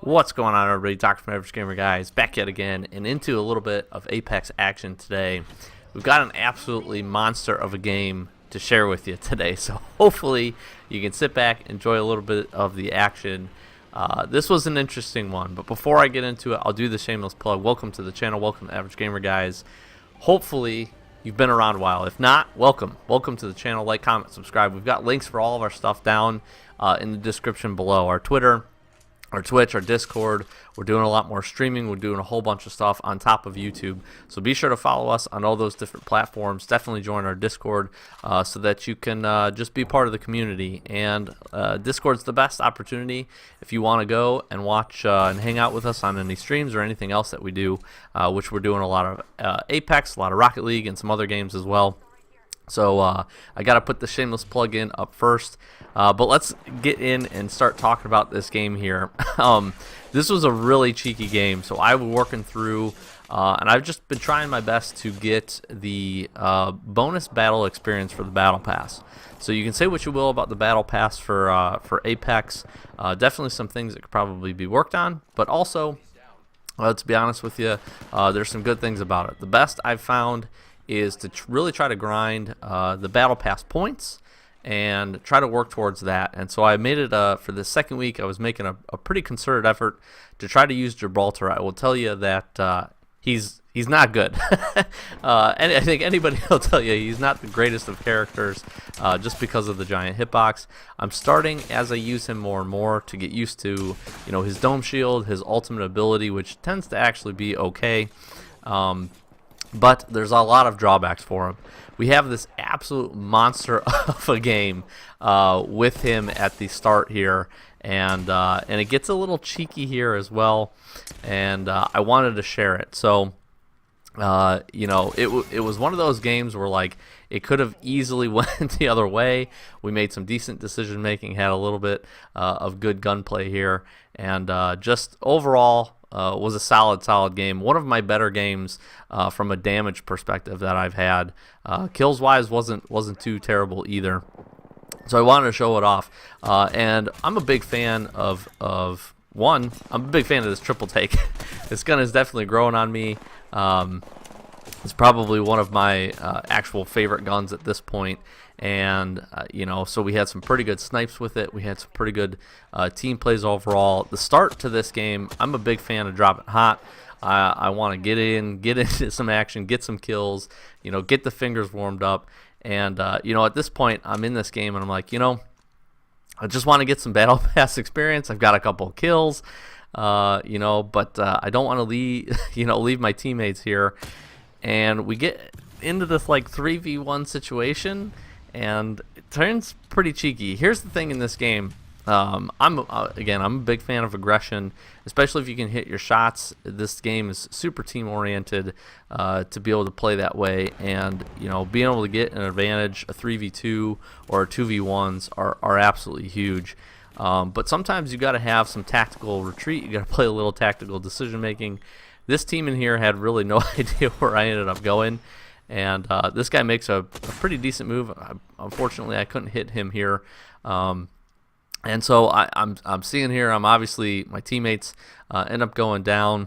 What's going on, everybody? Dr. from Average Gamer Guys back yet again and into a little bit of Apex action today. We've got an absolutely monster of a game to share with you today, so hopefully you can sit back, enjoy a little bit of the action. This was an interesting one, but before I get into it, I'll do the shameless plug. Welcome to the channel. Welcome to Average Gamer Guys. Hopefully you've been around a while. If not, welcome to the channel. Like, comment, subscribe. We've got links for all of our stuff down in the description below. Our Twitter, our Twitch, our Discord. We're doing a lot more streaming. We're doing a whole bunch of stuff on top of YouTube. So be sure to follow us on all those different platforms. Definitely join our Discord so that you can just be part of the community. And Discord's the best opportunity if you want to go and watch and hang out with us on any streams or anything else that we do, which we're doing a lot of Apex, a lot of Rocket League, and some other games as well. So I got to put the shameless plug in up first. But let's get in and start talking about this game here. This was a really cheeky game. So I was working through, and I've just been trying my best to get the bonus battle experience for the Battle Pass. So you can say what you will about the Battle Pass for Apex. Definitely some things that could probably be worked on. But also, to be honest with you, there's some good things about it. The best I've found is to really try to grind the Battle Pass points and try to work towards that. And so I made it for the second week. I was making a pretty concerted effort to try to use Gibraltar. I will tell you that he's not good. And I think anybody will tell you he's not the greatest of characters just because of the giant hitbox. I'm starting, as I use him more and more, to get used to his dome shield, his ultimate ability, which tends to actually be okay. But there's a lot of drawbacks for him. We have this absolute monster of a game with him at the start here, and it gets a little cheeky here as well, and I wanted to share it. So it was one of those games where, like, it could have easily went the other way. We made some decent decision making, had a little bit of good gunplay here, and just overall was a solid game. One of my better games from a damage perspective that I've had. Kills wise wasn't too terrible either. So I wanted to show it off. And I'm a big fan of I'm a big fan of this triple take. This gun is definitely growing on me. It's probably one of my actual favorite guns at this point. And so we had some pretty good snipes with it. We had some pretty good team plays overall. The start to this game, I'm a big fan of dropping hot. I want to get into some action, get some kills, get the fingers warmed up. And at this point, I'm in this game and I'm like, I just want to get some Battle Pass experience. I've got a couple of kills, but I don't want to leave my teammates here. And we get into this like 3v1 situation, and it turns pretty cheeky. Here's the thing in this game. I'm a big fan of aggression, especially if you can hit your shots. This game is super team oriented to be able to play that way, and being able to get an advantage, a 3v2 or a 2v1s are absolutely huge. But sometimes you got to have some tactical retreat. You got to play a little tactical decision making. This team in here had really no idea where I ended up going, and this guy makes a pretty decent move. Unfortunately, I couldn't hit him here, and so I'm seeing here. I'm obviously, my teammates end up going down,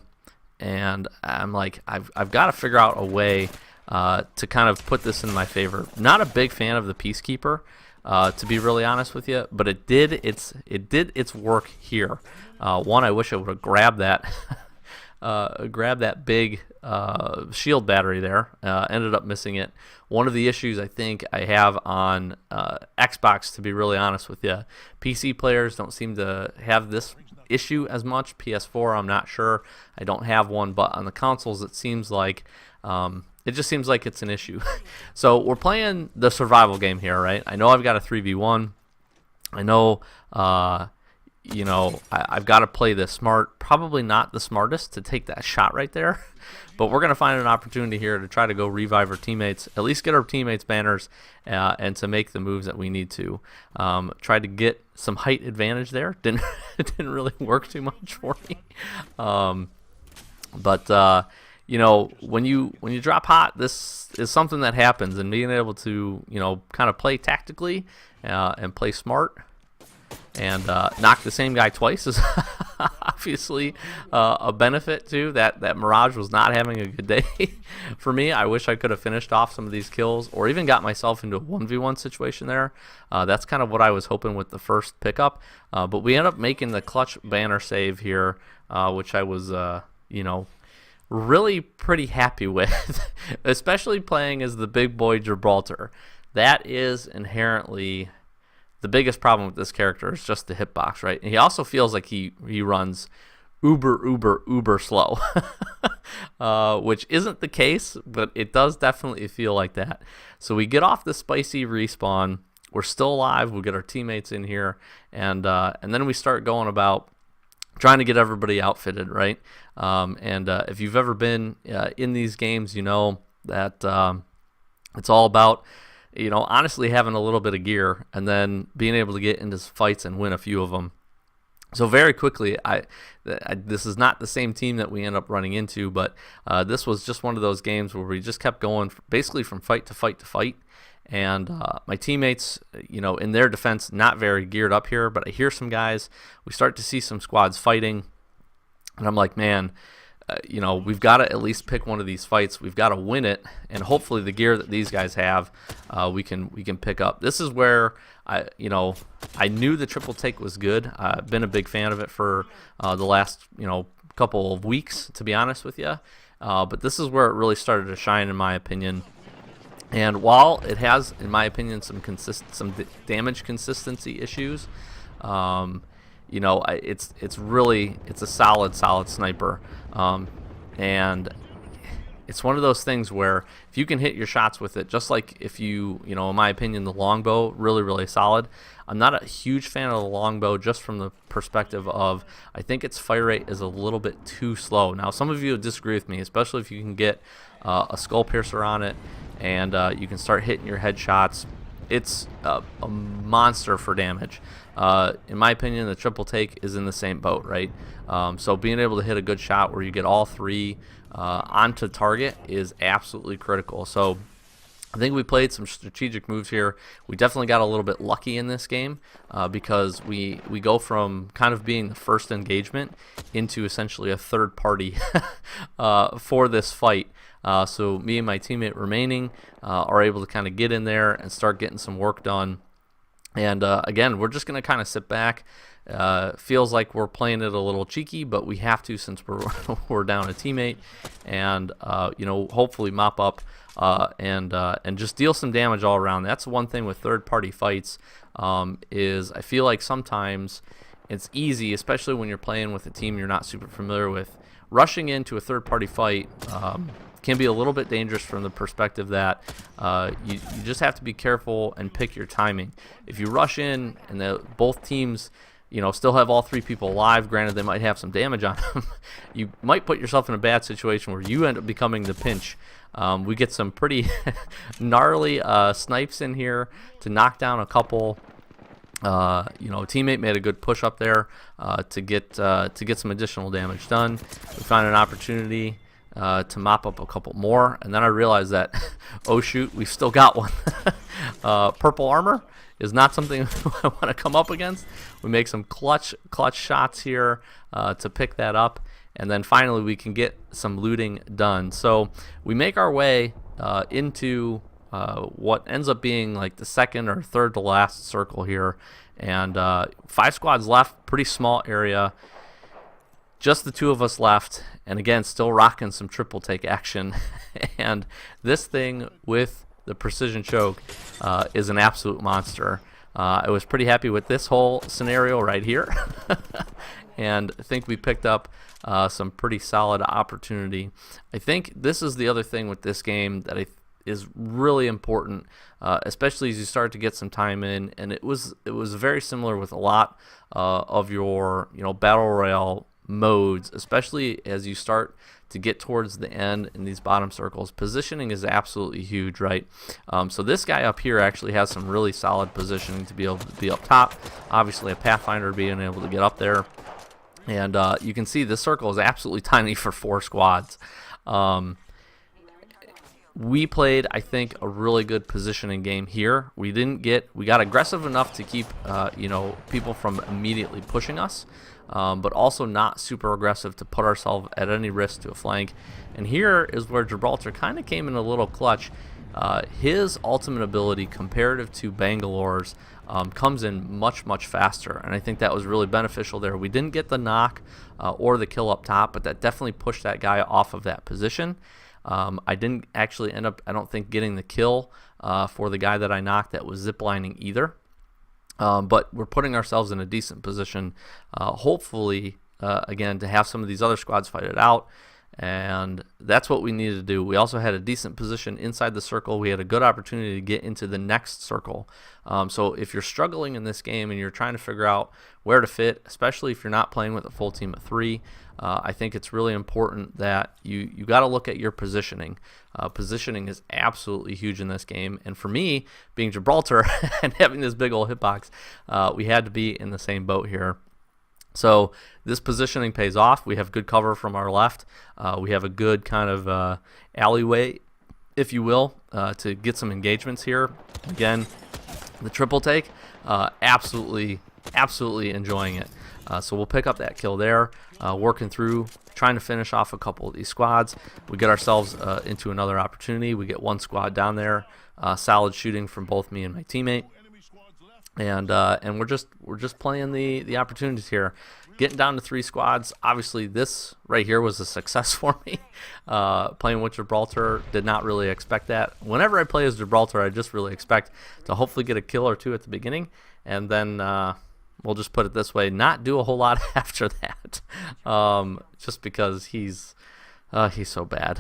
and I'm like, I've got to figure out a way to kind of put this in my favor. Not a big fan of the Peacekeeper, to be really honest with you, but it did its work here. One, I wish I would have grabbed that. Grab that big shield battery there. Ended up missing it. One of the issues I think I have on Xbox, to be really honest with you, PC players don't seem to have this issue as much. PS4, I'm not sure. I don't have one, but on the consoles, it seems like it just seems like it's an issue. So we're playing the survival game here, right? I know I've got a 3v1. I know. I've got to play this smart. Probably not the smartest to take that shot right there, but we're going to find an opportunity here to try to go revive our teammates, at least get our teammates banners, and to make the moves that we need to. Tried to get some height advantage there. It didn't really work too much for me. But when you drop hot, this is something that happens, and being able to kind of play tactically and play smart and knock the same guy twice is obviously a benefit to that Mirage was not having a good day for me. I wish I could have finished off some of these kills or even got myself into a 1v1 situation there. That's kind of what I was hoping with the first pickup, but we ended up making the clutch banner save here, which I was really pretty happy with, especially playing as the big boy Gibraltar. That is inherently the biggest problem with this character, is just the hitbox, right? And he also feels like he runs uber slow, which isn't the case, but it does definitely feel like that. So we get off the spicy respawn. We're still alive. We get our teammates in here, and then we start going about trying to get everybody outfitted, right? If you've ever been in these games, you know that it's all about, honestly having a little bit of gear and then being able to get into fights and win a few of them. So very quickly, this is not the same team that we end up running into, but this was just one of those games where we just kept going basically from fight to fight to fight. And my teammates, in their defense, not very geared up here, but I hear some guys. We start to see some squads fighting, and I'm like, man, we've got to at least pick one of these fights. We've got to win it, and hopefully the gear that these guys have, we can pick up. This is where I knew the triple take was good. I've been a big fan of it for the last couple of weeks, to be honest with you. But this is where it really started to shine, in my opinion. And while it has, in my opinion, some damage consistency issues, it's a solid sniper, and it's one of those things where if you can hit your shots with it, just like if in my opinion, the longbow, really solid. I'm not a huge fan of the longbow just from the perspective of I think its fire rate is a little bit too slow. Now, some of you disagree with me, especially if you can get a skull piercer on it and you can start hitting your headshots. It's a monster for damage. In my opinion, the triple take is in the same boat, right? So being able to hit a good shot where you get all three onto target is absolutely critical. So I think we played some strategic moves here. We definitely got a little bit lucky in this game because we go from kind of being the first engagement into essentially a third party for this fight. So me and my teammate remaining are able to kind of get in there and start getting some work done. And again, we're just going to kind of sit back. Feels like we're playing it a little cheeky, but we have to since we're down a teammate, and hopefully mop up and just deal some damage all around. That's one thing with third-party fights is I feel like sometimes it's easy, especially when you're playing with a team you're not super familiar with. Rushing into a third-party fight can be a little bit dangerous from the perspective that you just have to be careful and pick your timing. If you rush in and both teams still have all three people alive, granted they might have some damage on them, you might put yourself in a bad situation where you end up becoming the pinch. We get some pretty gnarly snipes in here to knock down a couple. A teammate made a good push up there to get some additional damage done. We found an opportunity to mop up a couple more, and then I realized that oh shoot, we've still got one. Purple armor is not something I want to come up against. We make some clutch shots here to pick that up, and then finally we can get some looting done. So we make our way into what ends up being like the second or third to last circle here, and 5 squads left, pretty small area, just the 2 of us left, and again still rocking some triple take action. And this thing with the precision choke is an absolute monster. I was pretty happy with this whole scenario right here. And I think we picked up some pretty solid opportunity. I think this is the other thing with this game that is really important, especially as you start to get some time in. And it was very similar with a lot of your battle royale modes, especially as you start to get towards the end in these bottom circles. Positioning is absolutely huge, right? So this guy up here actually has some really solid positioning to be able to be up top. Obviously a Pathfinder being able to get up there, and you can see this circle is absolutely tiny for 4 squads. We played, I think, a really good positioning game here. We got aggressive enough to keep people from immediately pushing us. but also not super aggressive to put ourselves at any risk to a flank. And here is where Gibraltar kind of came in a little clutch. His ultimate ability comparative to Bangalore's comes in much, much faster, and I think that was really beneficial there. We didn't get the knock or the kill up top, but that definitely pushed that guy off of that position. I didn't actually end up, I don't think, getting the kill for the guy that I knocked that was ziplining either. But we're putting ourselves in a decent position, hopefully, again, to have some of these other squads fight it out. And that's what we needed to do. We also had a decent position inside the circle. We had a good opportunity to get into the next circle. So if you're struggling in this game and you're trying to figure out where to fit, especially if you're not playing with a full team of 3, I think it's really important that you got to look at your positioning. Positioning is absolutely huge in this game. And for me, being Gibraltar and having this big old hitbox, we had to be in the same boat here. So this positioning pays off. We have good cover from our left. We have a good kind of alleyway, if you will, to get some engagements here. Again, the triple take, absolutely enjoying it. So we'll pick up that kill there, working through, trying to finish off a couple of these squads. We get ourselves into another opportunity. We get one squad down there, solid shooting from both me and my teammate. And we're just playing the opportunities here, getting down to 3 squads. Obviously, this right here was a success for me. Playing with Gibraltar, did not really expect that. Whenever I play as Gibraltar, I just really expect to hopefully get a kill or 2 at the beginning, and then we'll just put it this way, not do a whole lot after that, just because he's so bad.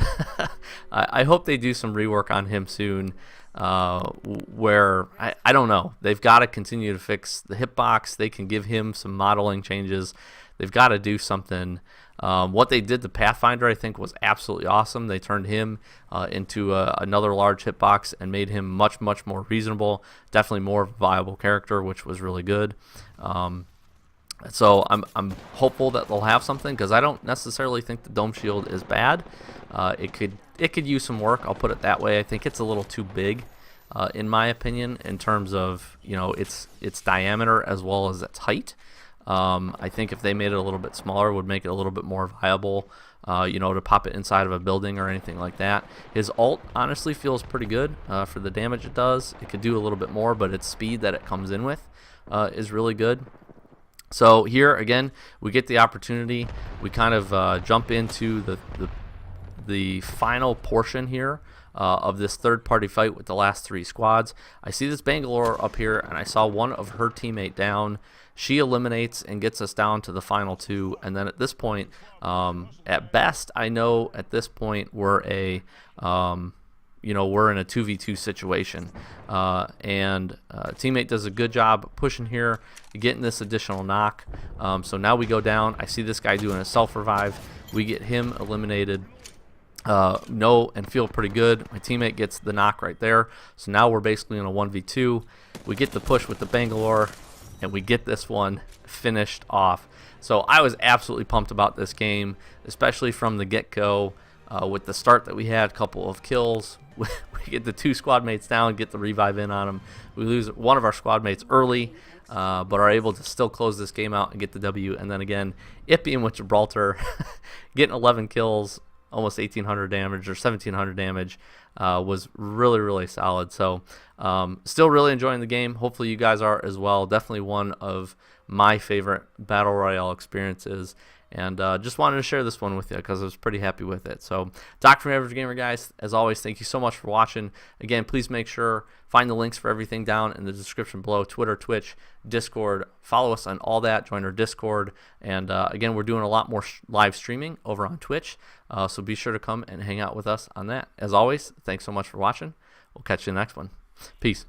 I hope they do some rework on him soon. Where I don't know, they've got to continue to fix the hitbox. They can give him some modeling changes. They've got to do something. What they did to Pathfinder, I think, was absolutely awesome. They turned him into another large hitbox and made him much more reasonable, definitely more of a viable character, which was really good. So I'm hopeful that they'll have something, because I don't necessarily think the dome shield is bad. It could use some work, I'll put it that way. I think it's a little too big, in my opinion, in terms of, you know, its diameter as well as its height. I think if they made it a little bit smaller, it would make it a little bit more viable, you know, to pop it inside of a building or anything like that. His ult honestly feels pretty good for the damage it does. It could do a little bit more, but its speed that it comes in with is really good. So here again, we get the opportunity. We kind of jump into the final portion here of this third-party fight with the last 3 squads. I see this Bangalore up here, and I saw one of her teammate down. She eliminates and gets us down to the final 2. And then at this point, at best, I know at this point we're a we're in a 2v2 situation, and teammate does a good job pushing here, getting this additional knock. So now we go down. I see this guy doing a self-revive. We get him eliminated. And feel pretty good. My teammate gets the knock right there. So now we're basically in a 1v2. We get the push with the Bangalore, and we get this one finished off. So I was absolutely pumped about this game, especially from the get-go. With the start that we had, a couple of kills. We get the 2 squad mates down, get the revive in on them. We lose one of our squad mates early, but are able to still close this game out and get the W. And then again, it being with Gibraltar, getting 11 kills, almost 1,800 damage or 1,700 damage, was really solid. So still really enjoying the game. Hopefully you guys are as well. Definitely one of my favorite Battle Royale experiences. And just wanted to share this one with you because I was pretty happy with it. So, Doc from Average Gamer, guys, as always, thank you so much for watching. Again, please make sure, find the links for everything down in the description below. Twitter, Twitch, Discord. Follow us on all that. Join our Discord. And again, we're doing a lot more live streaming over on Twitch. So be sure to come and hang out with us on that. As always, thanks so much for watching. We'll catch you in the next one. Peace.